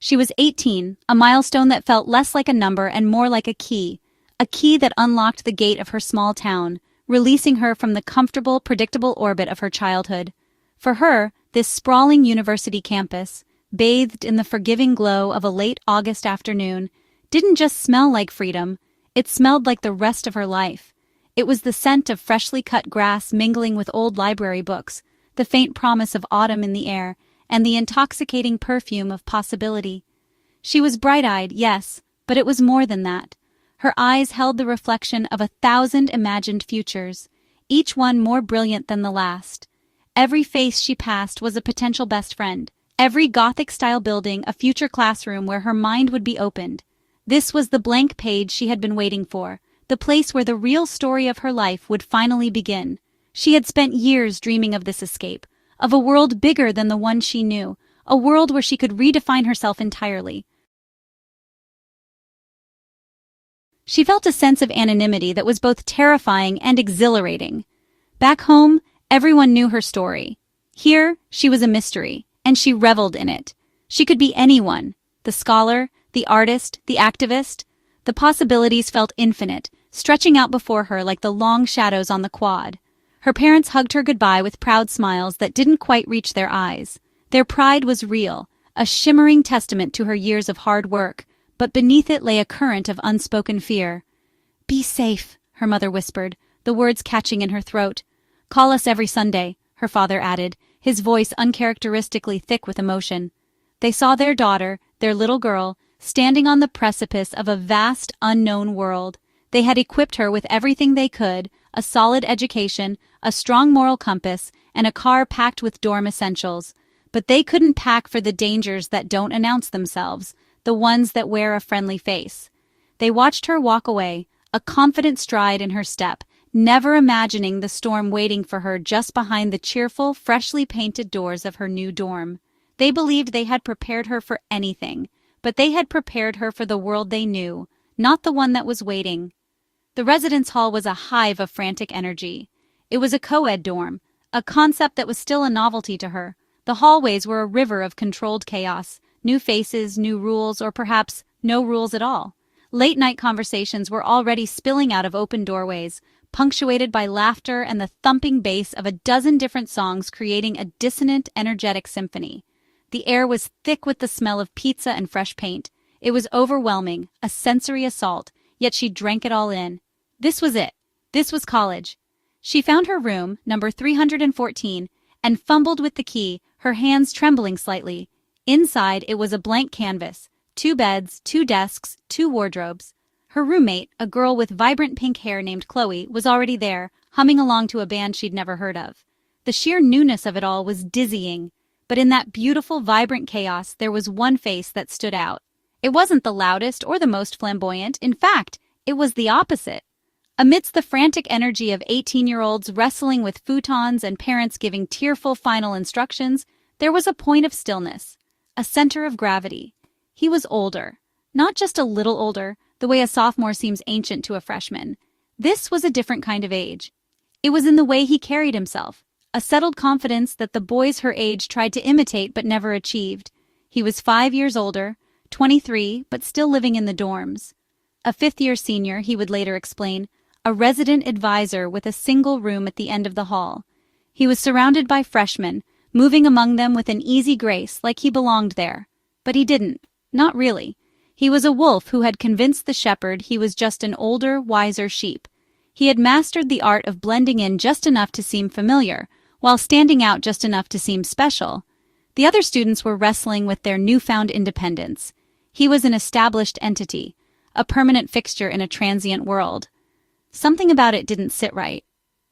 She was 18, a milestone that felt less like a number and more like a key that unlocked the gate of her small town, releasing her from the comfortable, predictable orbit of her childhood. For her, this sprawling university campus, bathed in the forgiving glow of a late August afternoon, didn't just smell like freedom, it smelled like the rest of her life. It was the scent of freshly cut grass mingling with old library books, the faint promise of autumn in the air, and the intoxicating perfume of possibility. She was bright-eyed, yes, but it was more than that. Her eyes held the reflection of 1,000 imagined futures, each one more brilliant than the last. Every face she passed was a potential best friend, every Gothic-style building a future classroom where her mind would be opened. This was the blank page she had been waiting for, the place where the real story of her life would finally begin. She had spent years dreaming of this escape, of a world bigger than the one she knew, a world where she could redefine herself entirely. She felt a sense of anonymity that was both terrifying and exhilarating. Back home, everyone knew her story. Here, she was a mystery, and she reveled in it. She could be anyone, the scholar, the artist, the activist. The possibilities felt infinite, stretching out before her like the long shadows on the quad. Her parents hugged her goodbye with proud smiles that didn't quite reach their eyes. Their pride was real, a shimmering testament to her years of hard work, but beneath it lay a current of unspoken fear. "Be safe," her mother whispered, the words catching in her throat. "Call us every Sunday," her father added, his voice uncharacteristically thick with emotion. They saw their daughter, their little girl, standing on the precipice of a vast, unknown world. They had equipped her with everything they could, a solid education, a strong moral compass, and a car packed with dorm essentials. But they couldn't pack for the dangers that don't announce themselves, the ones that wear a friendly face. They watched her walk away, a confident stride in her step, never imagining the storm waiting for her just behind the cheerful, freshly painted doors of her new dorm. They believed they had prepared her for anything, but they had prepared her for the world they knew, not the one that was waiting. The residence hall was a hive of frantic energy. It was a co-ed dorm, a concept that was still a novelty to her. The hallways were a river of controlled chaos, new faces, new rules, or perhaps no rules at all. Late-night conversations were already spilling out of open doorways, punctuated by laughter and the thumping bass of a dozen different songs creating a dissonant, energetic symphony. The air was thick with the smell of pizza and fresh paint. It was overwhelming, a sensory assault, yet she drank it all in. This was it. This was college. She found her room, number 314, and fumbled with the key, her hands trembling slightly. Inside, it was a blank canvas, 2 beds, 2 desks, 2 wardrobes. Her roommate, a girl with vibrant pink hair named Chloe, was already there, humming along to a band she'd never heard of. The sheer newness of it all was dizzying, but in that beautiful, vibrant chaos, there was one face that stood out. It wasn't the loudest or the most flamboyant. In fact, it was the opposite. Amidst the frantic energy of 18-year-olds wrestling with futons and parents giving tearful final instructions, there was a point of stillness, a center of gravity. He was older, not just a little older, the way a sophomore seems ancient to a freshman. This was a different kind of age. It was in the way he carried himself, a settled confidence that the boys her age tried to imitate but never achieved. He was 5 years older, 23, but still living in the dorms. A fifth-year senior, he would later explain, a resident advisor with a single room at the end of the hall. He was surrounded by freshmen, moving among them with an easy grace like he belonged there. But he didn't. Not really. He was a wolf who had convinced the shepherd he was just an older, wiser sheep. He had mastered the art of blending in just enough to seem familiar, while standing out just enough to seem special. The other students were wrestling with their newfound independence. He was an established entity, a permanent fixture in a transient world. Something about it didn't sit right.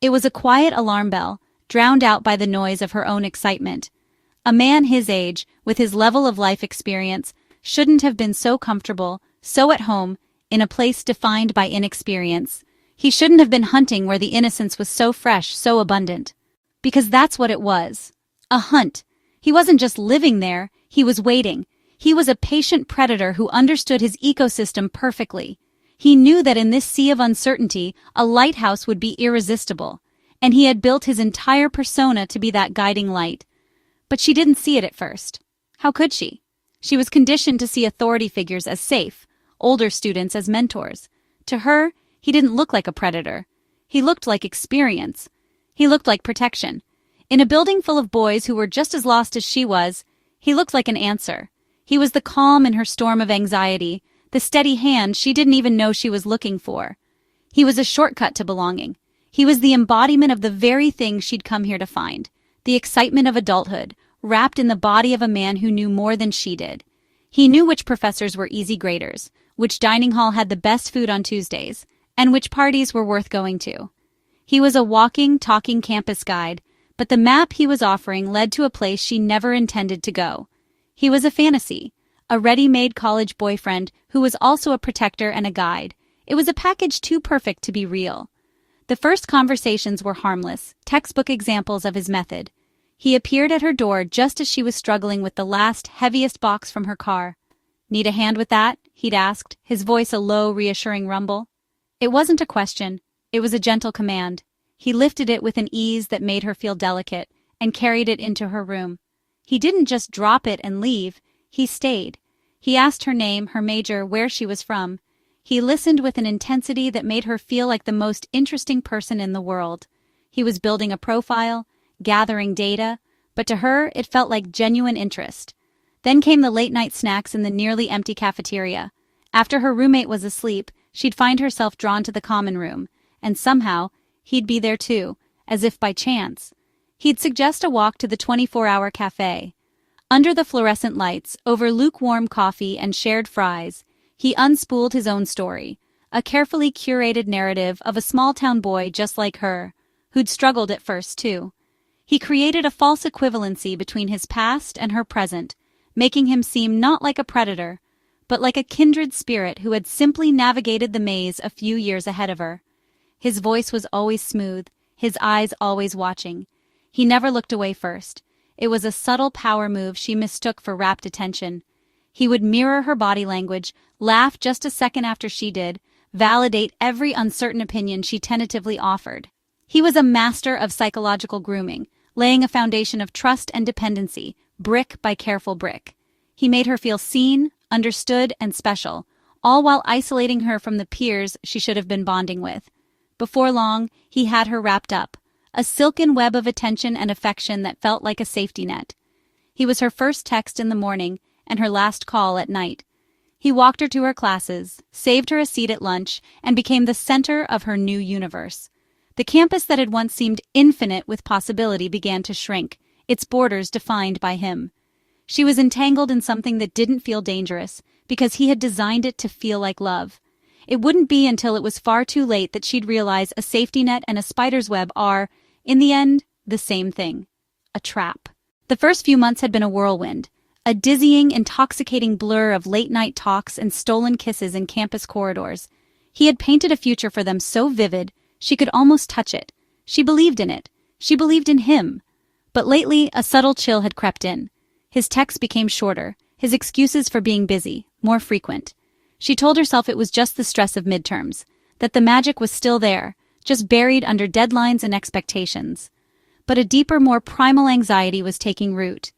It was a quiet alarm bell, drowned out by the noise of her own excitement. A man his age, with his level of life experience, shouldn't have been so comfortable, so at home, in a place defined by inexperience. He shouldn't have been hunting where the innocence was so fresh, so abundant. Because that's what it was. A hunt. He wasn't just living there, he was waiting. He was a patient predator who understood his ecosystem perfectly. He knew that in this sea of uncertainty, a lighthouse would be irresistible, and he had built his entire persona to be that guiding light. But she didn't see it at first. How could she? She was conditioned to see authority figures as safe, older students as mentors. To her, he didn't look like a predator. He looked like experience. He looked like protection. In a building full of boys who were just as lost as she was, he looked like an answer. He was the calm in her storm of anxiety, the steady hand she didn't even know she was looking for. He was a shortcut to belonging. He was the embodiment of the very thing she'd come here to find, the excitement of adulthood, wrapped in the body of a man who knew more than she did. He knew which professors were easy graders, which dining hall had the best food on Tuesdays, and which parties were worth going to. He was a walking, talking campus guide, but the map he was offering led to a place she never intended to go. He was a fantasy, a ready-made college boyfriend who was also a protector and a guide. It was a package too perfect to be real. The first conversations were harmless, textbook examples of his method. He appeared at her door just as she was struggling with the last, heaviest box from her car. "Need a hand with that?" he'd asked, his voice a low, reassuring rumble. It wasn't a question. It was a gentle command. He lifted it with an ease that made her feel delicate and carried it into her room. He didn't just drop it and leave. He stayed. He asked her name, her major, where she was from. He listened with an intensity that made her feel like the most interesting person in the world. He was building a profile, gathering data, but to her it felt like genuine interest. Then came the late-night snacks in the nearly empty cafeteria. After her roommate was asleep, she'd find herself drawn to the common room, and somehow, he'd be there too, as if by chance. He'd suggest a walk to the 24-hour cafe. Under the fluorescent lights, over lukewarm coffee and shared fries, he unspooled his own story, a carefully curated narrative of a small-town boy just like her, who'd struggled at first too. He created a false equivalency between his past and her present, making him seem not like a predator, but like a kindred spirit who had simply navigated the maze a few years ahead of her. His voice was always smooth, his eyes always watching. He never looked away first. It was a subtle power move she mistook for rapt attention. He would mirror her body language, laugh just a second after she did, validate every uncertain opinion she tentatively offered. He was a master of psychological grooming, laying a foundation of trust and dependency, brick by careful brick. He made her feel seen, understood, and special, all while isolating her from the peers she should have been bonding with. Before long, he had her wrapped up, a silken web of attention and affection that felt like a safety net. He was her first text in the morning and her last call at night. He walked her to her classes, saved her a seat at lunch, and became the center of her new universe. The campus that had once seemed infinite with possibility began to shrink, its borders defined by him. She was entangled in something that didn't feel dangerous, because he had designed it to feel like love. It wouldn't be until it was far too late that she'd realize a safety net and a spider's web are, in the end, the same thing. A trap. The first few months had been a whirlwind, a dizzying, intoxicating blur of late-night talks and stolen kisses in campus corridors. He had painted a future for them so vivid, she could almost touch it. She believed in it. She believed in him. But lately, a subtle chill had crept in. His texts became shorter, his excuses for being busy, more frequent. She told herself it was just the stress of midterms, that the magic was still there, just buried under deadlines and expectations. But a deeper, more primal anxiety was taking root.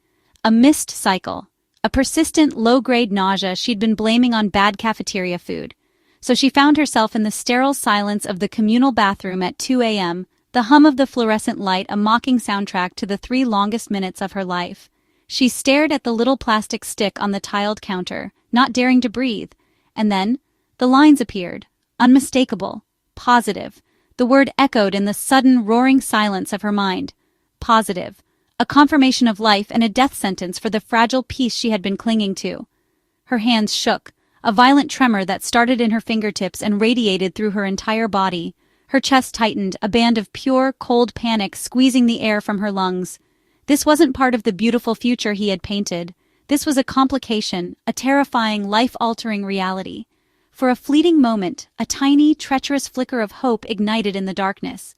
A missed cycle, a persistent low-grade nausea she'd been blaming on bad cafeteria food. So she found herself in the sterile silence of the communal bathroom at 2 a.m., the hum of the fluorescent light a mocking soundtrack to the 3 longest minutes of her life. She stared at the little plastic stick on the tiled counter, not daring to breathe. And then, the lines appeared, unmistakable, positive. The word echoed in the sudden, roaring silence of her mind. Positive. A confirmation of life and a death sentence for the fragile piece she had been clinging to. Her hands shook, a violent tremor that started in her fingertips and radiated through her entire body. Her chest tightened, a band of pure, cold panic squeezing the air from her lungs. This wasn't part of the beautiful future he had painted. This was a complication, a terrifying, life-altering reality. For a fleeting moment, a tiny, treacherous flicker of hope ignited in the darkness.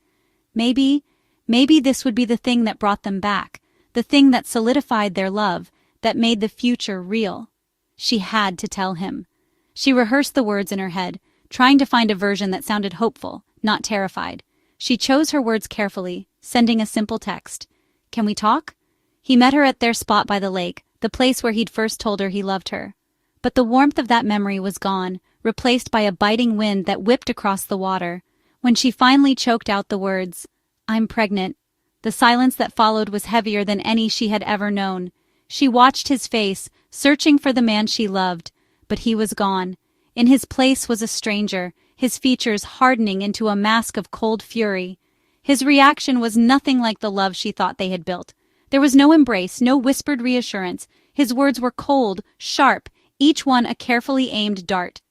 Maybe this would be the thing that brought them back, the thing that solidified their love, that made the future real. She had to tell him. She rehearsed the words in her head, trying to find a version that sounded hopeful, not terrified. She chose her words carefully, sending a simple text. "Can we talk?" He met her at their spot by the lake, the place where he'd first told her he loved her. But the warmth of that memory was gone, replaced by a biting wind that whipped across the water. When she finally choked out the words, "I'm pregnant," the silence that followed was heavier than any she had ever known. She watched his face, searching for the man she loved, but he was gone. In his place was a stranger, his features hardening into a mask of cold fury. His reaction was nothing like the love she thought they had built. There was no embrace, no whispered reassurance. His words were cold, sharp, each one a carefully aimed dart.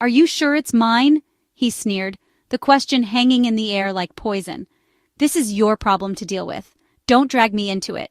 "Are you sure it's mine?" he sneered, the question hanging in the air like poison. "This is your problem to deal with. Don't drag me into it."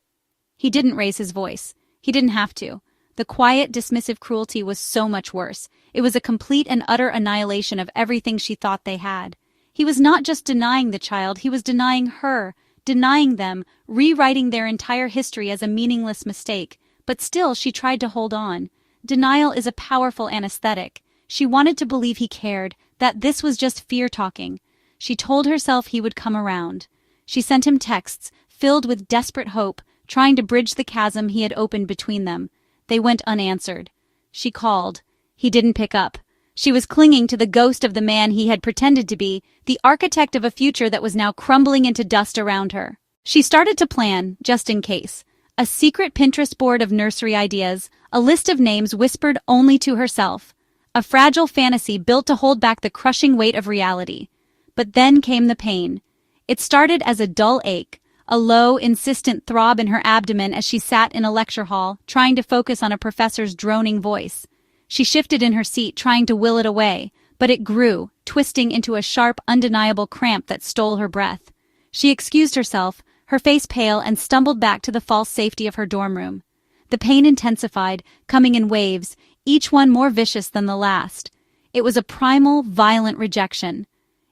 He didn't raise his voice. He didn't have to. The quiet, dismissive cruelty was so much worse. It was a complete and utter annihilation of everything she thought they had. He was not just denying the child, he was denying her, denying them, rewriting their entire history as a meaningless mistake. But still, she tried to hold on. Denial is a powerful anesthetic. She wanted to believe he cared, that this was just fear talking. She told herself he would come around. She sent him texts, filled with desperate hope, trying to bridge the chasm he had opened between them. They went unanswered. She called. He didn't pick up. She was clinging to the ghost of the man he had pretended to be, the architect of a future that was now crumbling into dust around her. She started to plan, just in case. A secret Pinterest board of nursery ideas, a list of names whispered only to herself. A fragile fantasy built to hold back the crushing weight of reality. But then came the pain. It started as a dull ache, a low, insistent throb in her abdomen as she sat in a lecture hall, trying to focus on a professor's droning voice. She shifted in her seat, trying to will it away, but it grew, twisting into a sharp, undeniable cramp that stole her breath. She excused herself, her face pale, and stumbled back to the false safety of her dorm room. The pain intensified, coming in waves, each one more vicious than the last. It was a primal, violent rejection.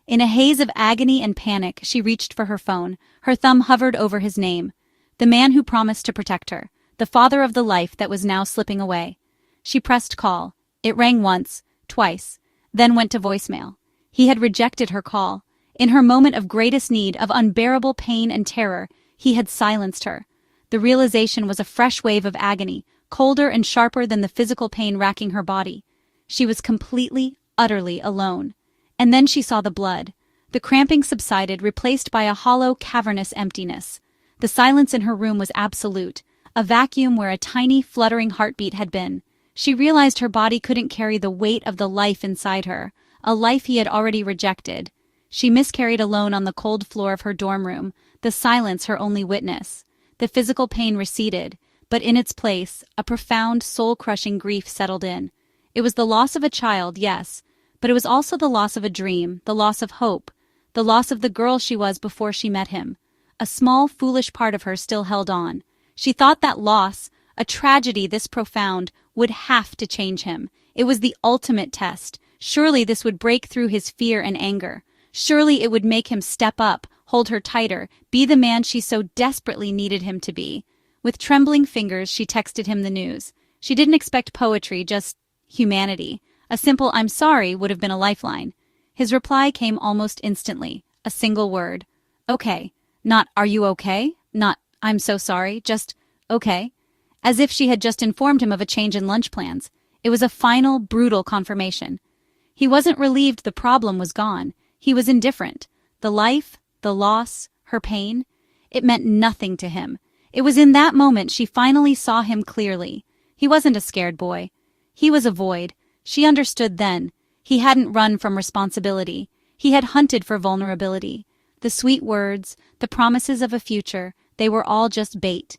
In a haze of agony and panic, she reached for her phone. Her thumb hovered over his name. The man who promised to protect her. The father of the life that was now slipping away. She pressed call. It rang once, twice, then went to voicemail. He had rejected her call. In her moment of greatest need, of unbearable pain and terror, he had silenced her. The realization was a fresh wave of agony, colder and sharper than the physical pain racking her body. She was completely, utterly alone. And then she saw the blood. The cramping subsided, replaced by a hollow, cavernous emptiness. The silence in her room was absolute, a vacuum where a tiny, fluttering heartbeat had been. She realized her body couldn't carry the weight of the life inside her, a life he had already rejected. She miscarried alone on the cold floor of her dorm room, the silence her only witness. The physical pain receded, but in its place, a profound, soul-crushing grief settled in. It was the loss of a child, yes, but it was also the loss of a dream, the loss of hope, the loss of the girl she was before she met him. A small, foolish part of her still held on. She thought that loss, a tragedy this profound, would have to change him. It was the ultimate test. Surely this would break through his fear and anger. Surely it would make him step up, hold her tighter, be the man she so desperately needed him to be. With trembling fingers, she texted him the news. She didn't expect poetry, just humanity. A simple "I'm sorry" would have been a lifeline. His reply came almost instantly. A single word. Okay. Not "Are you okay?" Not "I'm so sorry," just "okay." As if she had just informed him of a change in lunch plans. It was a final, brutal confirmation. He wasn't relieved the problem was gone. He was indifferent. The life, the loss, her pain, it meant nothing to him. It was in that moment she finally saw him clearly. He wasn't a scared boy. He was a void. She understood then. He hadn't run from responsibility. He had hunted for vulnerability. The sweet words, the promises of a future, they were all just bait.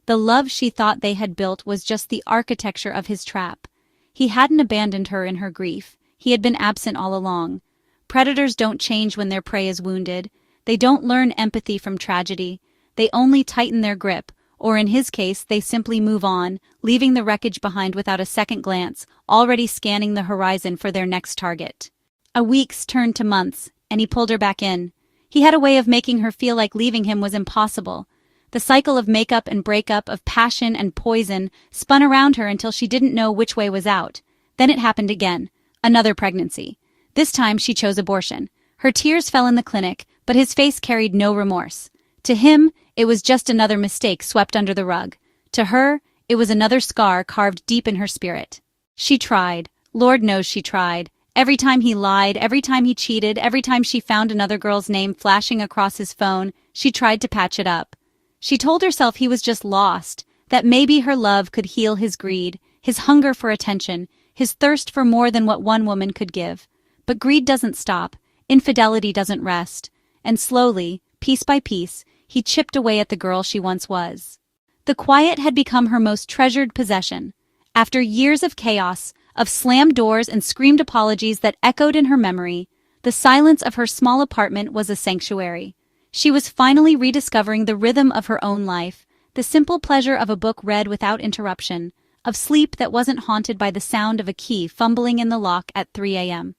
The love she thought they had built was just the architecture of his trap. He hadn't abandoned her in her grief. He had been absent all along. Predators don't change when their prey is wounded. They don't learn empathy from tragedy. They only tighten their grip, or in his case, they simply move on, leaving the wreckage behind without a second glance, already scanning the horizon for their next target. A weeks turned to months, and he pulled her back in. He had a way of making her feel like leaving him was impossible. The cycle of makeup and breakup, of passion and poison, spun around her until she didn't know which way was out. Then it happened again. Another pregnancy. This time she chose abortion. Her tears fell in the clinic, but his face carried no remorse. To him, it was just another mistake swept under the rug. To her, It was another scar carved deep in her spirit. She tried. Lord knows she tried. Every time he lied, every time he cheated, every time she found another girl's name flashing across his phone, she tried to patch it up. She told herself he was just lost, that maybe her love could heal his greed, his hunger for attention, his thirst for more than what one woman could give. But greed doesn't stop, infidelity doesn't rest, and slowly, piece by piece, he chipped away at the girl she once was. The quiet had become her most treasured possession. After years of chaos, of slammed doors and screamed apologies that echoed in her memory, the silence of her small apartment was a sanctuary. She was finally rediscovering the rhythm of her own life, the simple pleasure of a book read without interruption, of sleep that wasn't haunted by the sound of a key fumbling in the lock at 3 a.m.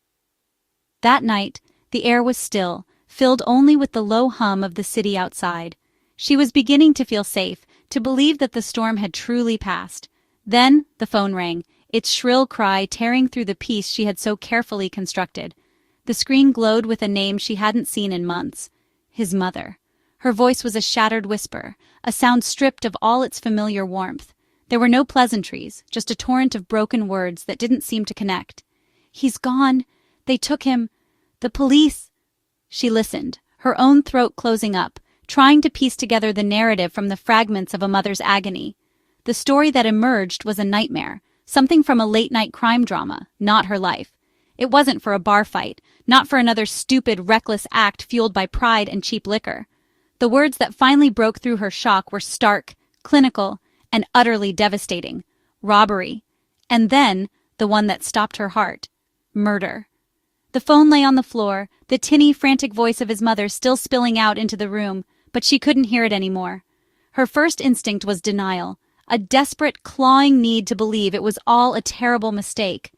That night, the air was still, filled only with the low hum of the city outside. She was beginning to feel safe, to believe that the storm had truly passed. Then the phone rang, its shrill cry tearing through the peace she had so carefully constructed. The screen glowed with a name she hadn't seen in months. His mother. Her voice was a shattered whisper, a sound stripped of all its familiar warmth. There were no pleasantries, just a torrent of broken words that didn't seem to connect. "He's gone. They took him. The police." She listened, her own throat closing up, trying to piece together the narrative from the fragments of a mother's agony. The story that emerged was a nightmare, something from a late-night crime drama, not her life. It wasn't for a bar fight, not for another stupid, reckless act fueled by pride and cheap liquor. The words that finally broke through her shock were stark, clinical, and utterly devastating. Robbery. And then, the one that stopped her heart. Murder. The phone lay on the floor, the tinny, frantic voice of his mother still spilling out into the room, but she couldn't hear it anymore. Her first instinct was denial, a desperate, clawing need to believe it was all a terrible mistake.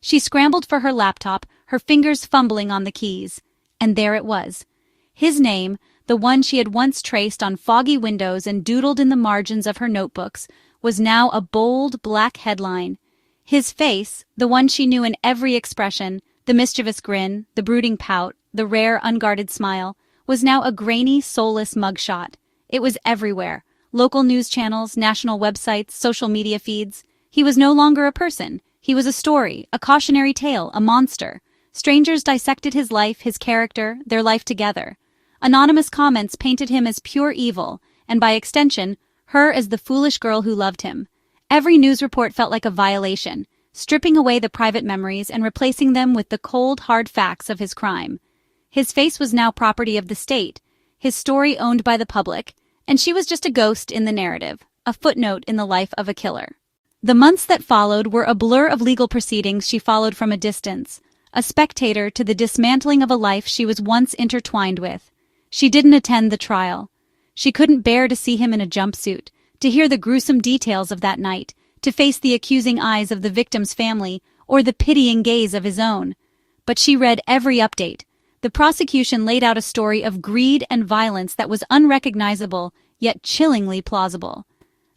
She scrambled for her laptop, her fingers fumbling on the keys. And there it was. His name, the one she had once traced on foggy windows and doodled in the margins of her notebooks, was now a bold, black headline. His face, the one she knew in every expression, the mischievous grin, the brooding pout, the rare, unguarded smile, was now a grainy, soulless mugshot. It was everywhere. Local news channels, national websites, social media feeds. He was no longer a person. He was a story, a cautionary tale, a monster. Strangers dissected his life, his character, their life together. Anonymous comments painted him as pure evil, and by extension, her as the foolish girl who loved him. Every news report felt like a violation, stripping away the private memories and replacing them with the cold, hard facts of his crime. His face was now property of the state, his story owned by the public, and she was just a ghost in the narrative, a footnote in the life of a killer. The months that followed were a blur of legal proceedings she followed from a distance, a spectator to the dismantling of a life she was once intertwined with. She didn't attend the trial. She couldn't bear to see him in a jumpsuit, to hear the gruesome details of that night, to face the accusing eyes of the victim's family or the pitying gaze of his own. But she read every update. The prosecution laid out a story of greed and violence that was unrecognizable, yet chillingly plausible.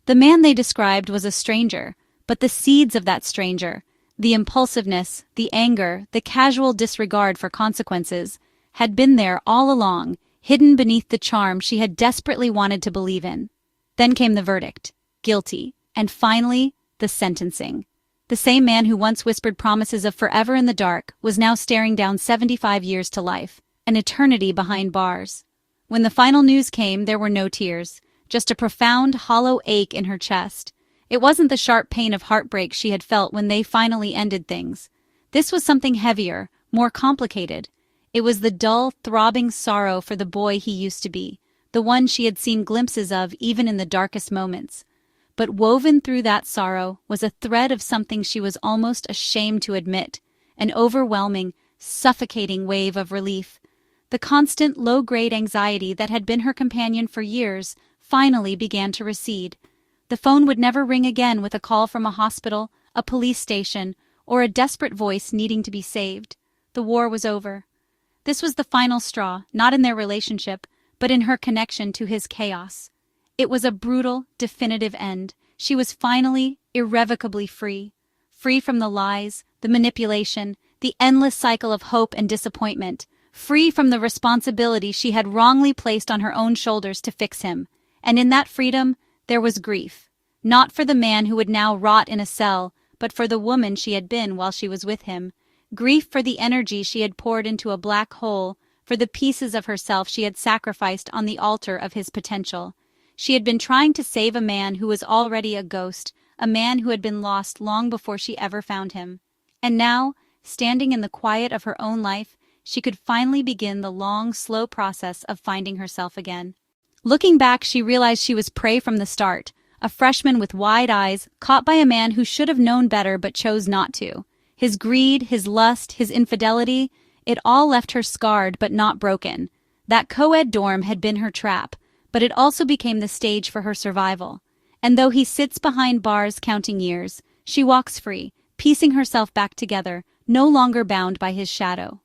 The man they described was a stranger, but the seeds of that stranger, the impulsiveness, the anger, the casual disregard for consequences, had been there all along, hidden beneath the charm she had desperately wanted to believe in. Then came the verdict, guilty, and finally, the sentencing. The same man who once whispered promises of forever in the dark was now staring down 75 years to life, an eternity behind bars. When the final news came, there were no tears, just a profound, hollow ache in her chest. It wasn't the sharp pain of heartbreak she had felt when they finally ended things. This was something heavier, more complicated. It was the dull, throbbing sorrow for the boy he used to be, the one she had seen glimpses of even in the darkest moments. But woven through that sorrow was a thread of something she was almost ashamed to admit, an overwhelming, suffocating wave of relief. The constant, low-grade anxiety that had been her companion for years finally began to recede. The phone would never ring again with a call from a hospital, a police station, or a desperate voice needing to be saved. The war was over. This was the final straw, not in their relationship, but in her connection to his chaos. It was a brutal, definitive end. She was finally, irrevocably free. Free from the lies, the manipulation, the endless cycle of hope and disappointment. Free from the responsibility she had wrongly placed on her own shoulders to fix him. And in that freedom, there was grief. Not for the man who would now rot in a cell, but for the woman she had been while she was with him. Grief for the energy she had poured into a black hole, for the pieces of herself she had sacrificed on the altar of his potential. She had been trying to save a man who was already a ghost, a man who had been lost long before she ever found him. And now, standing in the quiet of her own life, she could finally begin the long, slow process of finding herself again. Looking back, she realized she was prey from the start, a freshman with wide eyes, caught by a man who should have known better but chose not to. His greed, his lust, his infidelity, it all left her scarred but not broken. That co-ed dorm had been her trap, but it also became the stage for her survival. And though he sits behind bars counting years, she walks free, piecing herself back together, no longer bound by his shadow.